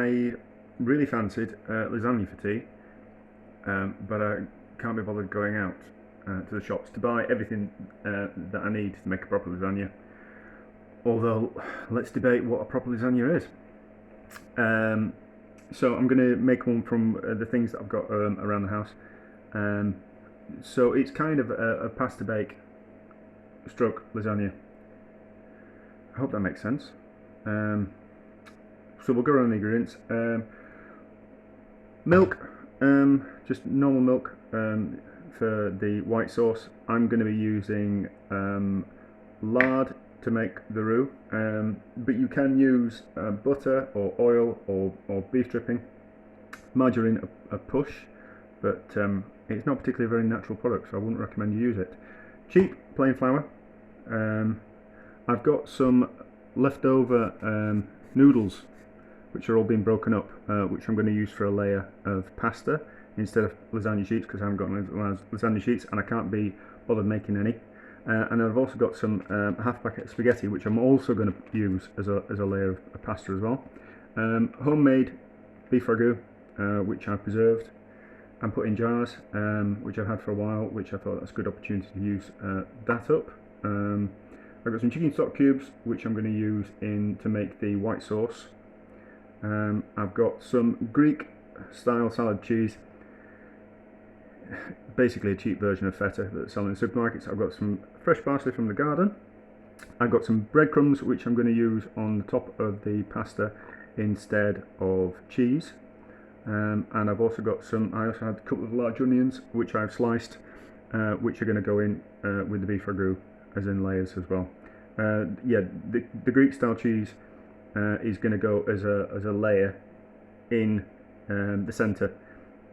I really fancied lasagna for tea, but I can't be bothered going out to the shops to buy everything that I need to make a proper lasagna. Although, let's debate what a proper lasagna is. So I'm going to make one from the things that I've got around the house. So it's kind of a pasta bake stroke lasagna. I hope that makes sense. So we'll go around the ingredients. Milk, just normal milk for the white sauce. I'm going to be using lard to make the roux, but you can use butter or oil or beef dripping. Margarine a push, but it's not particularly a very natural product, so I wouldn't recommend you use it. Cheap plain flour. I've got some leftover noodles which are all being broken up, which I'm going to use for a layer of pasta instead of lasagna sheets, because I haven't got any lasagna sheets and I can't be bothered making any. And I've also got some half packet of spaghetti, which I'm also going to use as a layer of pasta as well. Homemade beef ragu, which I've preserved and put in jars, which I've had for a while, which I thought that's a good opportunity to use that up. I've got some chicken stock cubes, which I'm going to use to make the white sauce. I've got some Greek style salad cheese, basically a cheap version of feta that's selling in supermarkets. I've got some fresh parsley from the garden. I've got some breadcrumbs which I'm going to use on the top of the pasta instead of cheese. And I've also got I also had a couple of large onions which I've sliced, which are going to go in with the beef ragu as in layers as well. Yeah, the Greek style cheese is going to go as a layer in the centre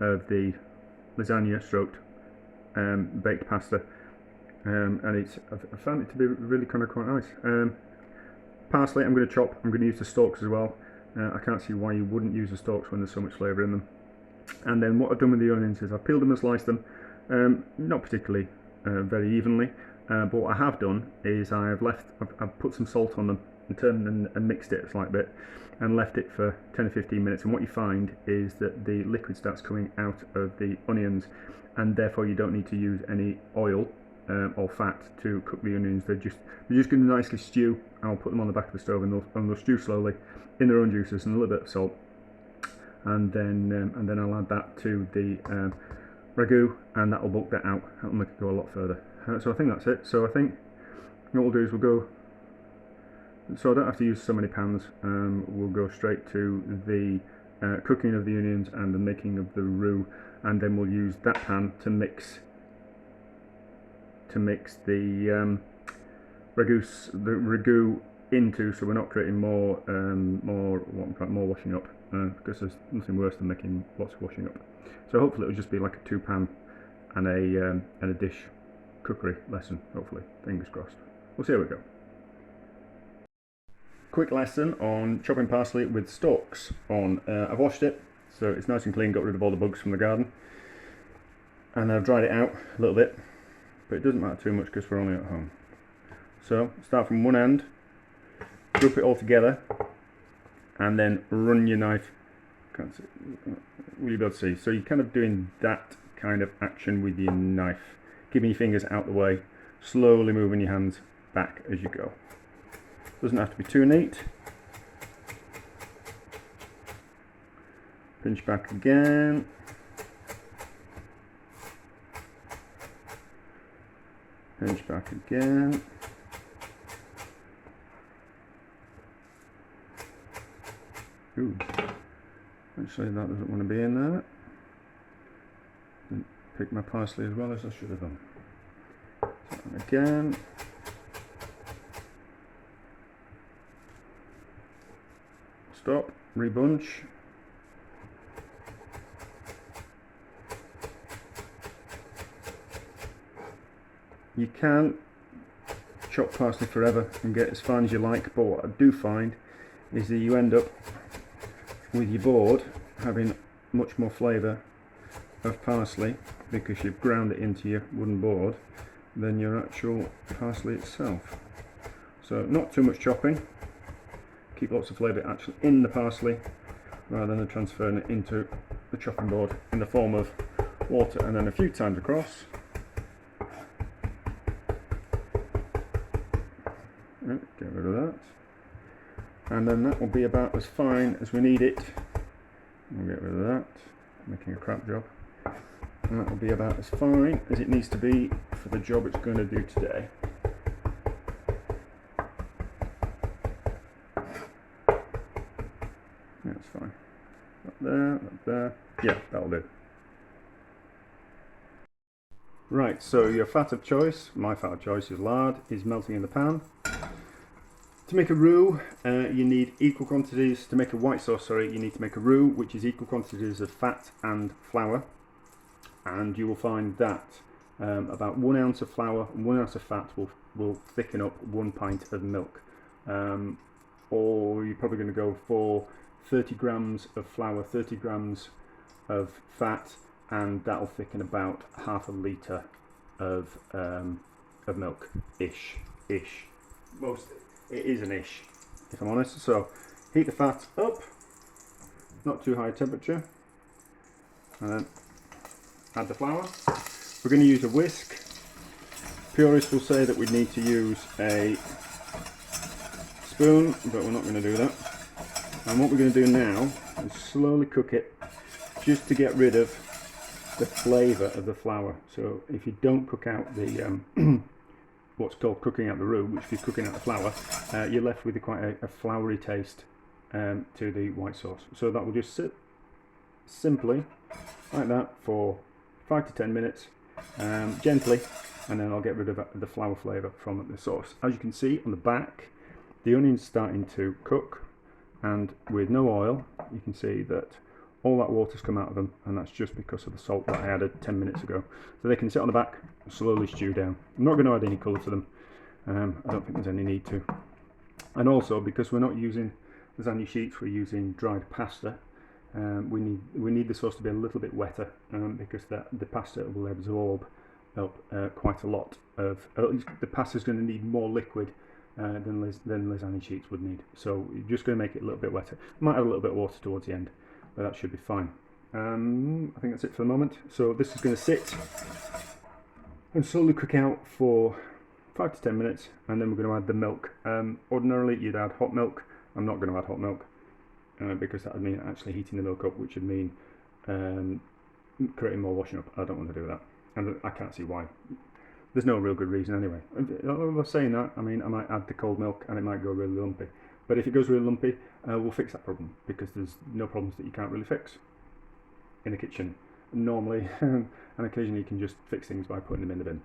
of the lasagna stroked baked pasta, and I found it to be really kind of quite nice. Parsley I'm going to chop. I'm going to use the stalks as well. I can't see why you wouldn't use the stalks when there's so much flavour in them. And then what I've done with the onions is I've peeled them and sliced them, not particularly very evenly, but what I have done is I've put some salt on them and turned and mixed it a slight bit and left it for 10 or 15 minutes, and what you find is that the liquid starts coming out of the onions, and therefore you don't need to use any oil or fat to cook the onions. They're just going to nicely stew. I'll put them on the back of the stove and they'll stew slowly in their own juices and a little bit of salt, and then I'll add that to the ragu, and that will bulk that out. That'll make it go a lot further. So I think that's it. So I think what we'll do is we'll go, so I don't have to use so many pans. We'll go straight to the cooking of the onions and the making of the roux, and then we'll use that pan to mix the ragu into, so we're not creating more washing up, because there's nothing worse than making lots of washing up. So hopefully it'll just be like a 2-pan and a dish cookery lesson. Hopefully, fingers crossed. We'll see how we go. Quick lesson on chopping parsley with stalks on. I've washed it, so it's nice and clean, got rid of all the bugs from the garden, and I've dried it out a little bit, but it doesn't matter too much because we're only at home. So start from one end, group it all together, and then run your knife. Can't see, will you be able to see? So you're kind of doing that kind of action with your knife, keeping your fingers out the way, slowly moving your hands back as you go. Doesn't have to be too neat. Pinch back again. Pinch back again. Ooh, actually that doesn't want to be in there. Didn't pick my parsley as well as I should have done. So again. Stop, rebunch. You can chop parsley forever and get as fine as you like, but what I do find is that you end up with your board having much more flavour of parsley because you've ground it into your wooden board than your actual parsley itself. So not too much chopping. Keep lots of flavour actually in the parsley, rather than transferring it into the chopping board in the form of water, and then a few times across. Right, get rid of that, and then that will be about as fine as we need it. We'll get rid of that, making a crap job, and that will be about as fine as it needs to be for the job it's going to do today. That's fine. That there. Yeah, that'll do. Right, so your fat of choice, my fat of choice is lard, is melting in the pan. To make a roux, you need equal quantities. To make a white sauce, sorry, you need to make a roux, which is equal quantities of fat and flour. And you will find that about 1 ounce of flour and 1 ounce of fat will thicken up 1 pint of milk. Or you're probably going to go for 30 grams of flour, 30 grams of fat, and that'll thicken about half a litre of milk, ish. It is an ish, if I'm honest. So heat the fat up, not too high temperature, and then add the flour. We're going to use a whisk. Purists will say that we need to use a spoon, but we're not going to do that. And what we're going to do now is slowly cook it, just to get rid of the flavour of the flour. So if you don't cook out the what's called cooking out the roux, which is cooking out the flour, you're left with quite a floury taste to the white sauce. So that will just sit simply like that for 5 to 10 minutes, gently, and then I'll get rid of the flour flavour from the sauce. As you can see on the back, the onion's starting to cook, and with no oil, you can see that all that water's come out of them, and that's just because of the salt that I added 10 minutes ago. So they can sit on the back and slowly stew down. I'm not going to add any colour to them. I don't think there's any need to. And also, because we're not using lasagna sheets, we're using dried pasta. We need the sauce to be a little bit wetter, because the pasta will absorb up quite a lot of. At least the pasta's going to need more liquid than lasagna sheets would need. So you're just going to make it a little bit wetter. Might add a little bit of water towards the end, but that should be fine. I think that's it for the moment. So this is going to sit and slowly cook out for 5 to 10 minutes, and then we're going to add the milk. Ordinarily you'd add hot milk. I'm not going to add hot milk because that would mean actually heating the milk up, which would mean creating more washing up. I don't want to do that, and I can't see why. There's no real good reason anyway. Although saying that, I mean, I might add the cold milk and it might go really lumpy. But if it goes really lumpy, we'll fix that problem, because there's no problems that you can't really fix in the kitchen normally, and occasionally you can just fix things by putting them in the bin.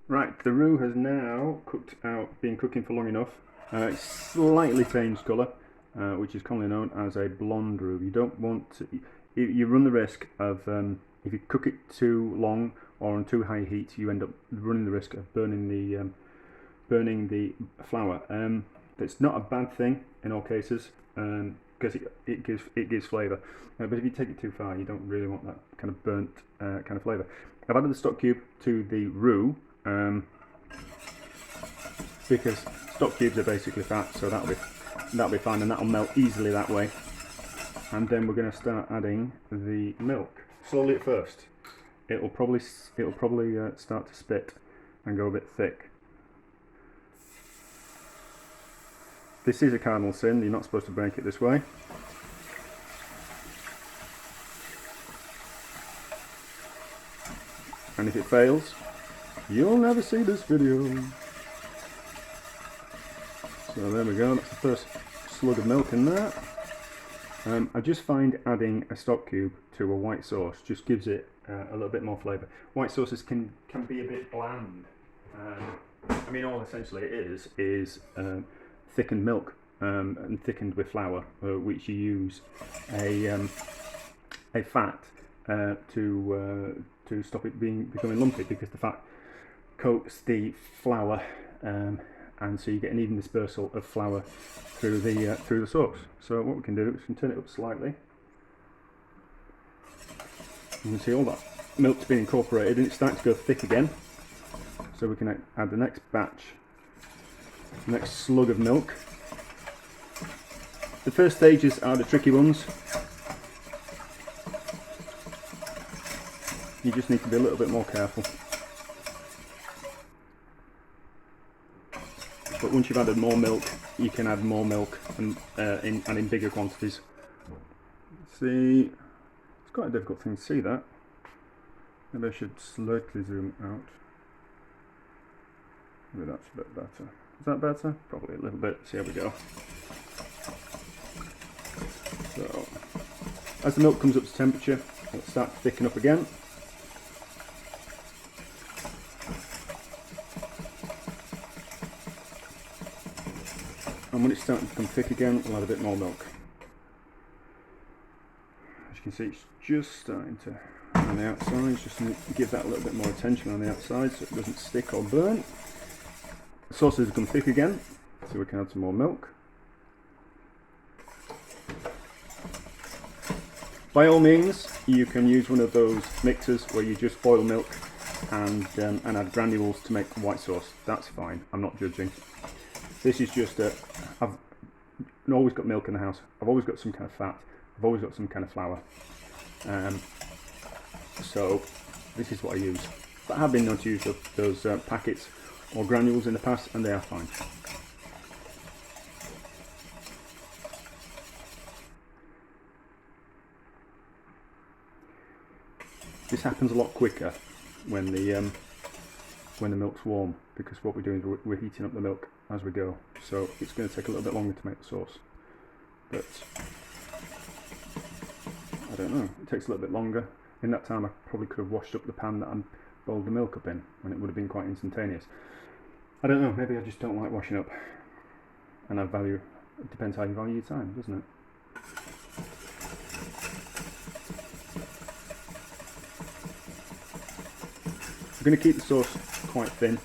Right, the roux has now cooked out, been cooking for long enough. It's slightly changed colour, which is commonly known as a blonde roux. You don't want to, you run the risk of, if you cook it too long or on too high heat, you end up running the risk of burning the flour. It's not a bad thing in all cases, because it gives flavour. But if you take it too far, you don't really want that kind of burnt kind of flavour. I've added the stock cube to the roux, because stock cubes are basically fat, so that'll be fine, and that'll melt easily that way. And then we're going to start adding the milk slowly at first. It'll probably start to spit and go a bit thick. This is a cardinal sin. You're not supposed to break it this way. And if it fails, you'll never see this video. So there we go, that's the first slug of milk in there. I just find adding a stock cube to a white sauce just gives it a little bit more flavour. White sauces can be a bit bland. I mean, all essentially it is thickened milk and thickened with flour, which you use a fat to stop it becoming lumpy, because the fat coats the flour, and so you get an even dispersal of flour through the sauce. So what we can do is we can turn it up slightly. You can see all that milk's been incorporated, and it's starting to go thick again. So we can add the next batch, the next slug of milk. The first stages are the tricky ones. You just need to be a little bit more careful. But once you've added more milk, you can add more milk and in bigger quantities. See, it's quite a difficult thing to see that. Maybe I should slightly zoom out. Maybe that's a bit better. Is that better? Probably a little bit. See how we go. So, as the milk comes up to temperature, it'll start to thicken up again. And when it's starting to become thick again, we'll add a bit more milk. As you can see, it's just starting to, on the outside, just give that a little bit more attention on the outside so it doesn't stick or burn. The sauce has become thick again, so we can add some more milk. By all means, you can use one of those mixers where you just boil milk and add granules to make white sauce. That's fine, I'm not judging. This is just I've always got milk in the house. I've always got some kind of fat. I've always got some kind of flour. So this is what I use. But I have been known to use those packets or granules in the past, and they are fine. This happens a lot quicker when the milk's warm, because what we're doing is we're heating up the milk as we go, so it's going to take a little bit longer to make the sauce. But I don't know, it takes a little bit longer. In that time I probably could have washed up the pan that I boiled the milk up in, and it would have been quite instantaneous. I don't know, maybe I just don't like washing up, and it depends how you value your time, doesn't it? I'm going to keep the sauce quite thin.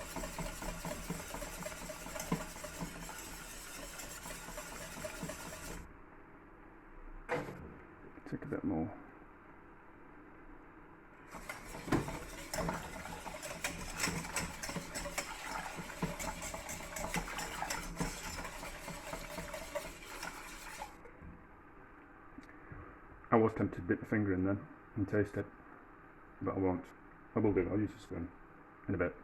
Take a bit more. I was tempted to dip the finger in then and taste it, but I won't. I will do, I'll use a spoon in a bit.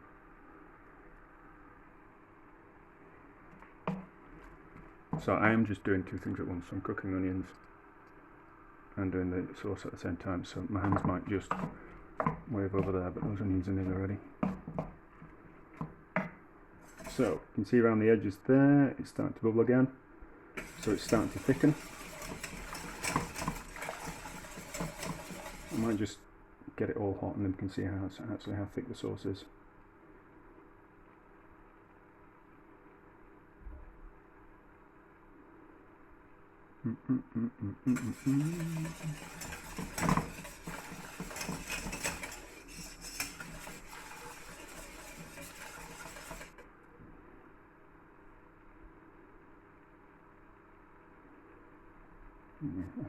So I am just doing two things at once. I'm cooking onions and doing the sauce at the same time, so my hands might just wave over there, but those onions are in already. So you can see around the edges there, it's starting to bubble again, so it's starting to thicken. I might just get it all hot and then we can see how thick the sauce is. I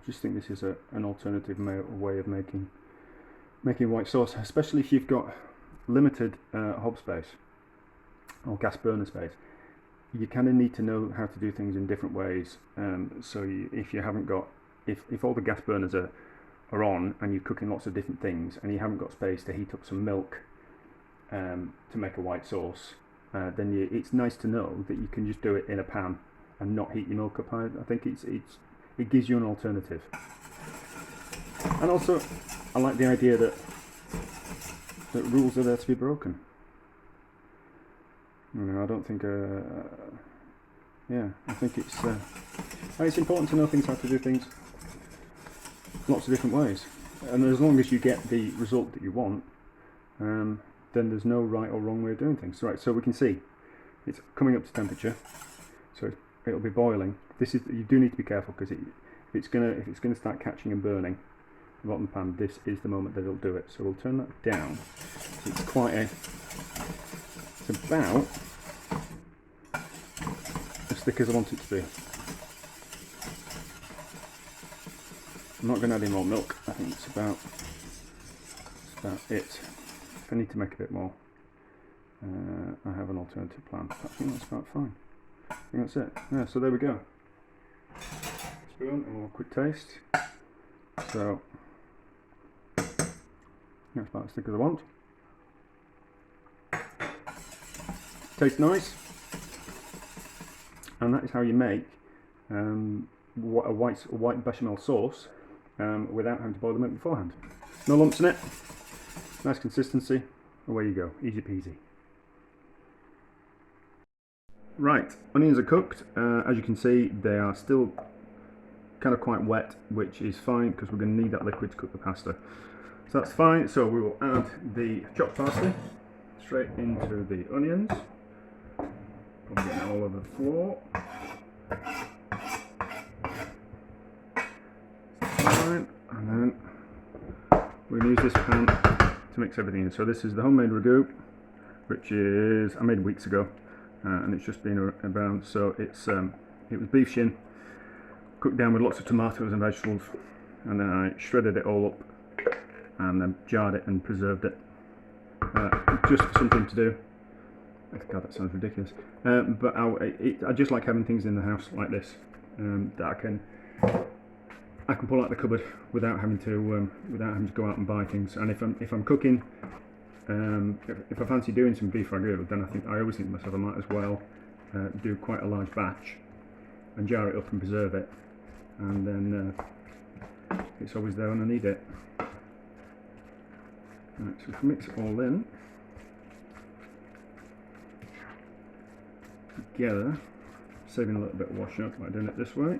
just think this is an alternative way of making white sauce, especially if you've got limited hob space or gas burner space. You kind of need to know how to do things in different ways. So if you haven't got, if all the gas burners are on and you're cooking lots of different things and you haven't got space to heat up some milk to make a white sauce, then it's nice to know that you can just do it in a pan and not heat your milk up. I think it gives you an alternative. And also, I like the idea that rules are there to be broken. You know, I don't think. I think it's important to know how to do things lots of different ways, and as long as you get the result that you want, then there's no right or wrong way of doing things. Right, so we can see it's coming up to temperature, so it'll be boiling. You do need to be careful, because if it's gonna start catching and burning the bottom of the pan, this is the moment that it'll do it. So we'll turn that down. So it's about as thick as I want it to be. I'm not going to add any more milk. I think it's about it. If I need to make a bit more, I have an alternative plan. I think that's about fine. I think that's it. Yeah, so there we go. spoon and we'll quick taste. So that's about as thick as I want. Tastes nice, and that is how you make a white bechamel sauce without having to boil the milk beforehand. No lumps in it, nice consistency, away you go, easy peasy. Right, onions are cooked. As you can see, they are still kind of quite wet, which is fine because we're going to need that liquid to cook the pasta. So that's fine. So we will add the chopped parsley straight into the onions. Probably getting it all over the floor. Fine. And then we're going to use this pan to mix everything in. So this is the homemade ragu, which is I made weeks ago. And it's just been around, so it was beef shin, cooked down with lots of tomatoes and vegetables, and then I shredded it all up, and then jarred it and preserved it, just for something to do. God, that sounds ridiculous, but I just like having things in the house like this that I can pull out the cupboard without having to go out and buy things. And if I'm cooking. If I fancy doing some beef ragu, then I always think to myself I might as well do quite a large batch and jar it up and preserve it, and then it's always there when I need it. Right, so if we mix it all in together, saving a little bit of washing up by doing it this way.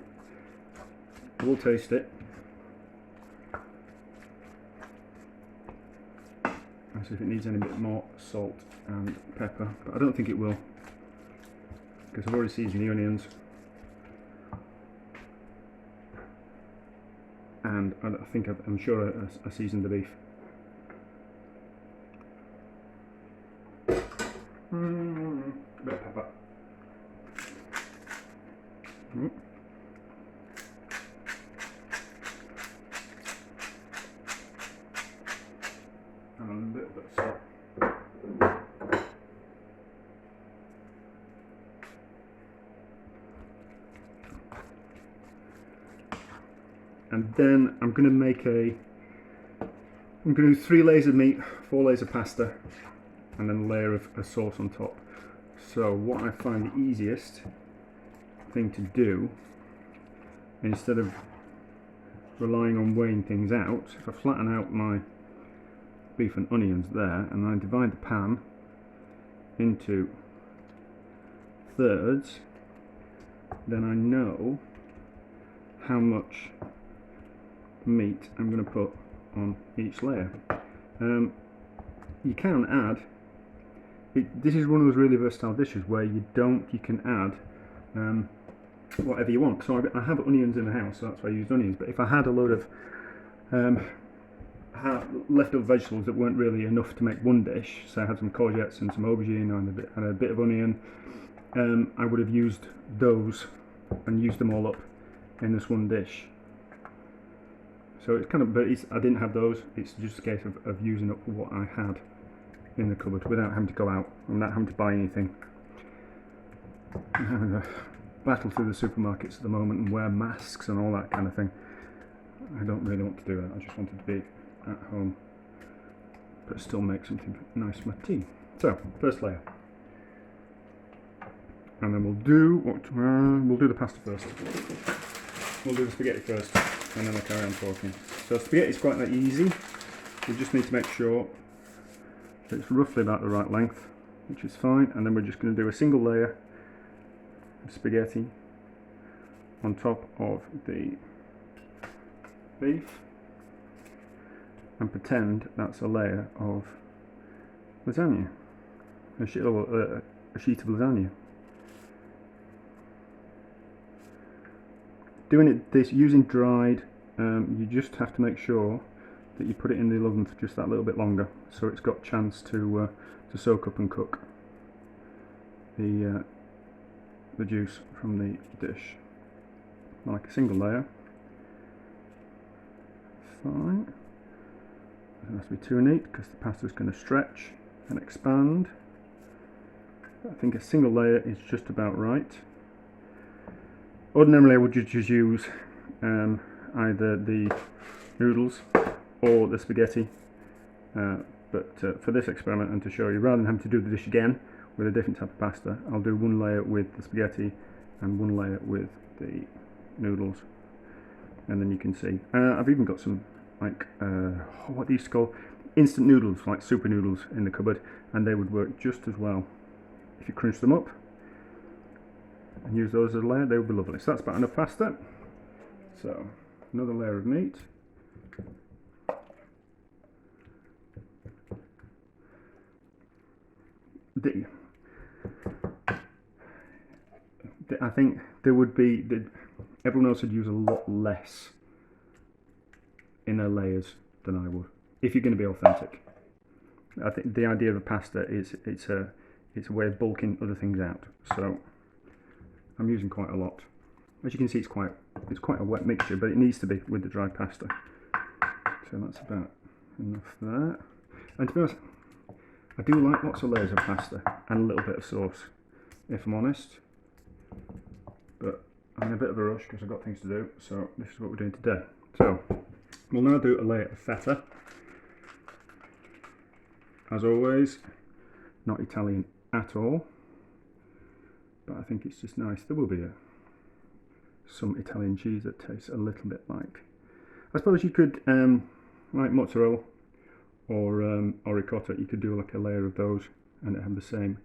We'll taste it. See if it needs any bit more salt and pepper, but I don't think it will because I've already seasoned the onions, and I'm sure I seasoned the beef. A bit of pepper. And a little bit of salt. And then I'm going to do 3 layers of meat, 4 layers of pasta, and then a layer of a sauce on top. So what I find the easiest thing to do, instead of relying on weighing things out, if I flatten out my beef and onions there, and I divide the pan into thirds, then I know how much meat I'm going to put on each layer. You can add, this is one of those really versatile dishes where you can add whatever you want. So I have onions in the house, so that's why I used onions, but if I had a load of leftover vegetables that weren't really enough to make one dish, so I had some courgettes and some aubergine and a bit of onion, I would have used those and used them all up in this one dish. So it's kind of, but I didn't have those. It's just a case of using up what I had in the cupboard without having to go out and without having to buy anything. I'm having a battle through the supermarkets at the moment and wear masks and all that kind of thing. I don't really want to do that. I just wanted to be at home but still make something nice for my tea. So, first layer. And then we'll do the pasta first. We'll do the spaghetti first, and then I'll carry on talking. So spaghetti is quite that easy. We just need to make sure that it's roughly about the right length, which is fine. And then we're just going to do a single layer of spaghetti on top of the beef, and pretend that's a layer of lasagna, a sheet of lasagna. Doing this using dried, you just have to make sure that you put it in the oven for just that little bit longer, so it's got a chance to soak up and cook the juice from the dish. Like a single layer, fine. Doesn't have to be too neat because the pasta is going to stretch and expand. I think a single layer is just about right. Ordinarily I would just use either the noodles or the spaghetti, but for this experiment and to show you, rather than having to do the dish again with a different type of pasta, I'll do one layer with the spaghetti and one layer with the noodles, and then you can see I've even got some like what they used to call instant noodles, like super noodles, in the cupboard, and they would work just as well if you crunch them up and use those as a layer. They would be lovely. So that's about enough pasta. So another layer of meat. I think there would be, everyone else would use a lot less in their layers than I would, if you're going to be authentic. I think the idea of a pasta is it's a way of bulking other things out. So I'm using quite a lot. As you can see, it's quite a wet mixture, but it needs to be with the dry pasta. So that's about enough there. And to be honest, I do like lots of layers of pasta and a little bit of sauce, if I'm honest. But I'm in a bit of a rush because I've got things to do, so this is what we're doing today. So we'll now do a layer of feta. As always, not Italian at all, but I think it's just nice. There will be some Italian cheese that tastes a little bit like, I suppose you could, like mozzarella or ricotta, you could do like a layer of those and it have the same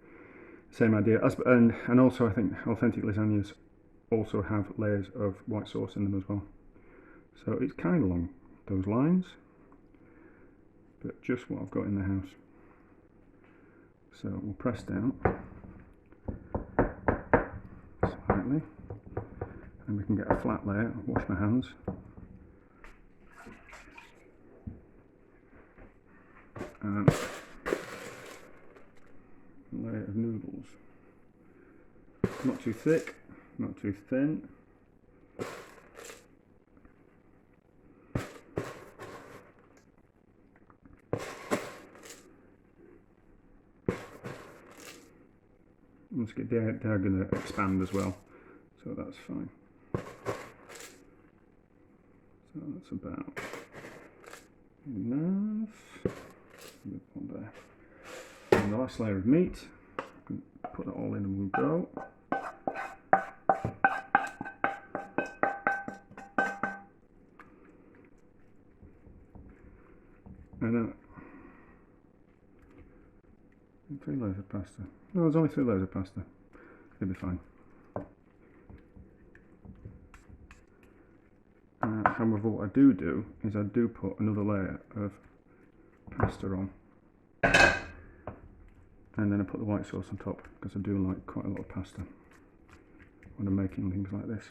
idea. And also I think authentic lasagnas also have layers of white sauce in them as well. So it's kind of along those lines, but just what I've got in the house. So we'll press down slightly and we can get a flat layer. I'll wash my hands. And a layer of noodles. Not too thick, not too thin. They're going to expand as well, so that's fine. So that's about enough. Put there. And the last layer of meat, put it all in and we'll go. And then 3 layers of pasta. No, there's only 3 layers of pasta. It'll be fine. However, what I do is I do put another layer of pasta on, and then I put the white sauce on top because I do like quite a lot of pasta when I'm making things like this.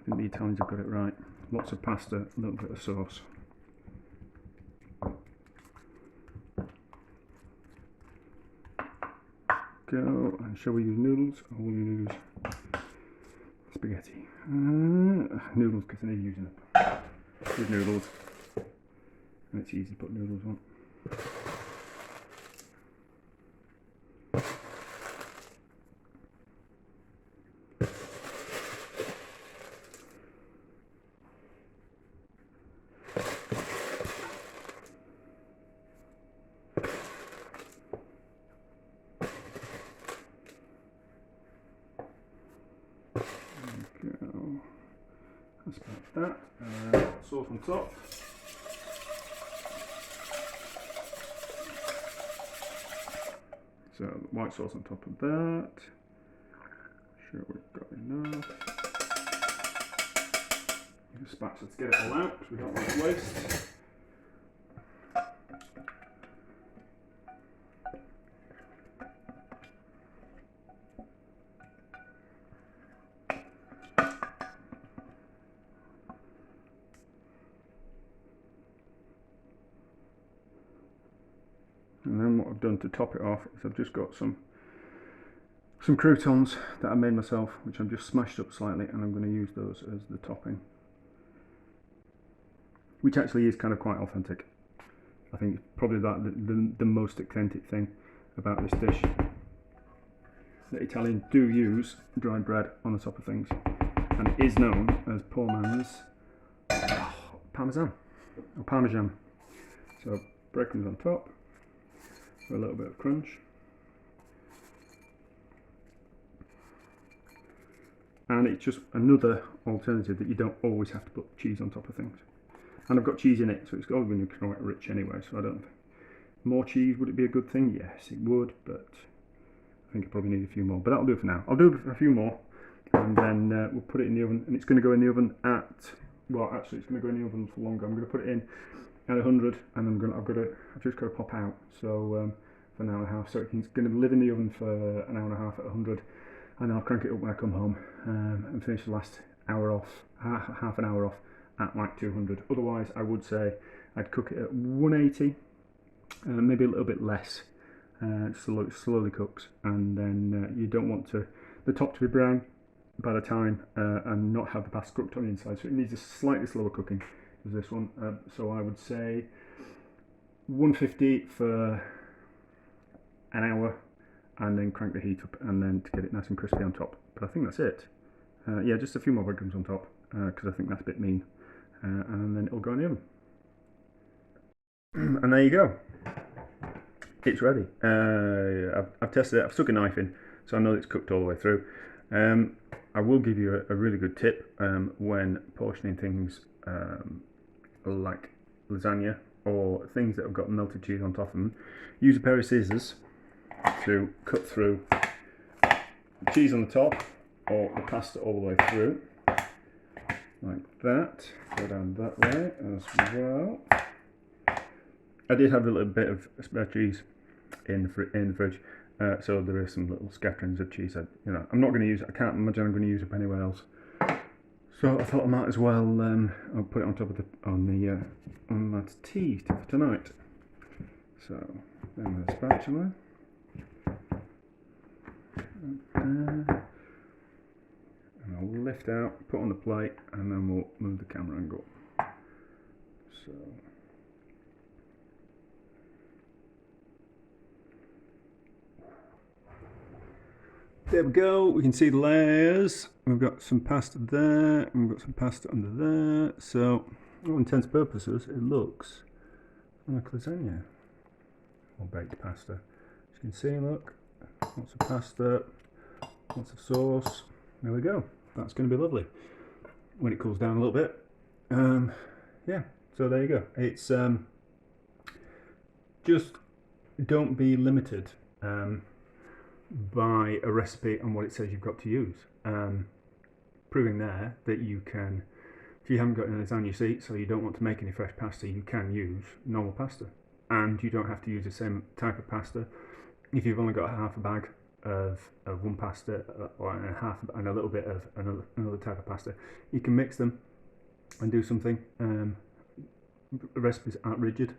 I think the Italians have got it right. Lots of pasta, a little bit of sauce. Go, and shall we use noodles or will we use spaghetti? Noodles, because I need using them. Use noodles, and it's easy to put noodles on. That's about that. Sauce on top. So white sauce on top of that. Sure we've got enough. Use a spatula to get it all out because we don't want to waste. And then what I've done to top it off is I've just got some croutons that I made myself, which I've just smashed up slightly, and I'm going to use those as the topping, which actually is kind of quite authentic. I think probably the most authentic thing about this dish. The Italians do use dried bread on the top of things, and it is known as poor man's parmesan or parmesan. So breadcrumbs on top for a little bit of crunch. And it's just another alternative that you don't always have to put cheese on top of things. And I've got cheese in it, so it's all going to be quite rich anyway, so I don't think. More cheese, would it be a good thing? Yes, it would, but I think I probably need a few more. But that'll do for now. I'll do a few more, and then we'll put it in the oven, and it's going to go in the oven at, well, actually it's going to go in the oven for longer. I'm going to put it in at 100, and I've just got to pop out, so for an hour and a half. So it's going to live in the oven for an hour and a half at 100, and I'll crank it up when I come home and finish the last hour off, half an hour off at like 200. Otherwise, I would say I'd cook it at 180, maybe a little bit less, so it slowly cooks, and then you don't want the top to be brown by the time and not have the pasta cooked on the inside. So it needs a slightly slower cooking as this one. So I would say 150 for an hour, and then crank the heat up, and then to get it nice and crispy on top. But I think that's it. Yeah, just a few more breadcrumbs on top, because I think that's a bit mean. And then it'll go in the oven. And there you go. It's ready. I've tested it. I've stuck a knife in, so I know it's cooked all the way through. I will give you a really good tip when portioning things like lasagna or things that have got melted cheese on top of them. Use a pair of scissors to cut through the cheese on the top or the pasta all the way through, like that. Go down that way as well. I did have a little bit of spare cheese in the fridge, so there is some little scatterings of cheese. I'm not going to use it. I can't imagine I'm going to use it up anywhere else. So I thought I might as well. I'll put it on top of on my tea for tonight. So then the spatula. And I'll lift out, put on the plate, and then we'll move the camera angle. So there we go. We can see the layers. We've got some pasta there, and we've got some pasta under there. So, all intents and purposes, it looks like lasagna or baked pasta. As you can see, look, lots of pasta, lots of sauce. There we go. That's going to be lovely when it cools down a little bit. Yeah, so there you go. It's just don't be limited by a recipe and what it says you've got to use. Proving there that you can, if you haven't got any lasagna seat, so you don't want to make any fresh pasta, you can use normal pasta, and you don't have to use the same type of pasta. If you've only got half a bag of one pasta and a little bit of another type of pasta, you can mix them and do something. Recipes aren't rigid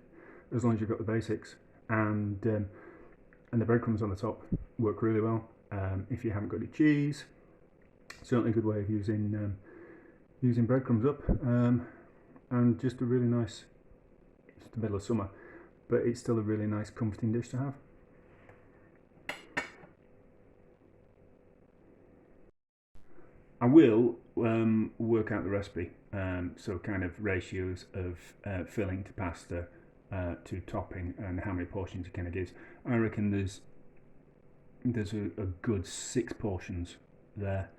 as long as you've got the basics, and the breadcrumbs on the top work really well. If you haven't got any cheese, certainly a good way of using breadcrumbs up, and just a really nice, it's the middle of summer, but it's still a really nice comforting dish to have. I will work out the recipe, so kind of ratios of filling to pasta to topping and how many portions it kind of gives. I reckon there's a good 6 portions there.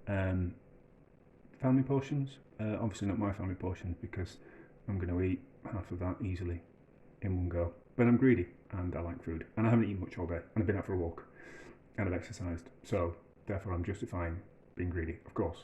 Family portions, obviously not my family portions because I'm going to eat half of that easily in one go. But I'm greedy and I like food, and I haven't eaten much all day, and I've been out for a walk and I've exercised, so therefore I'm justifying being greedy, of course.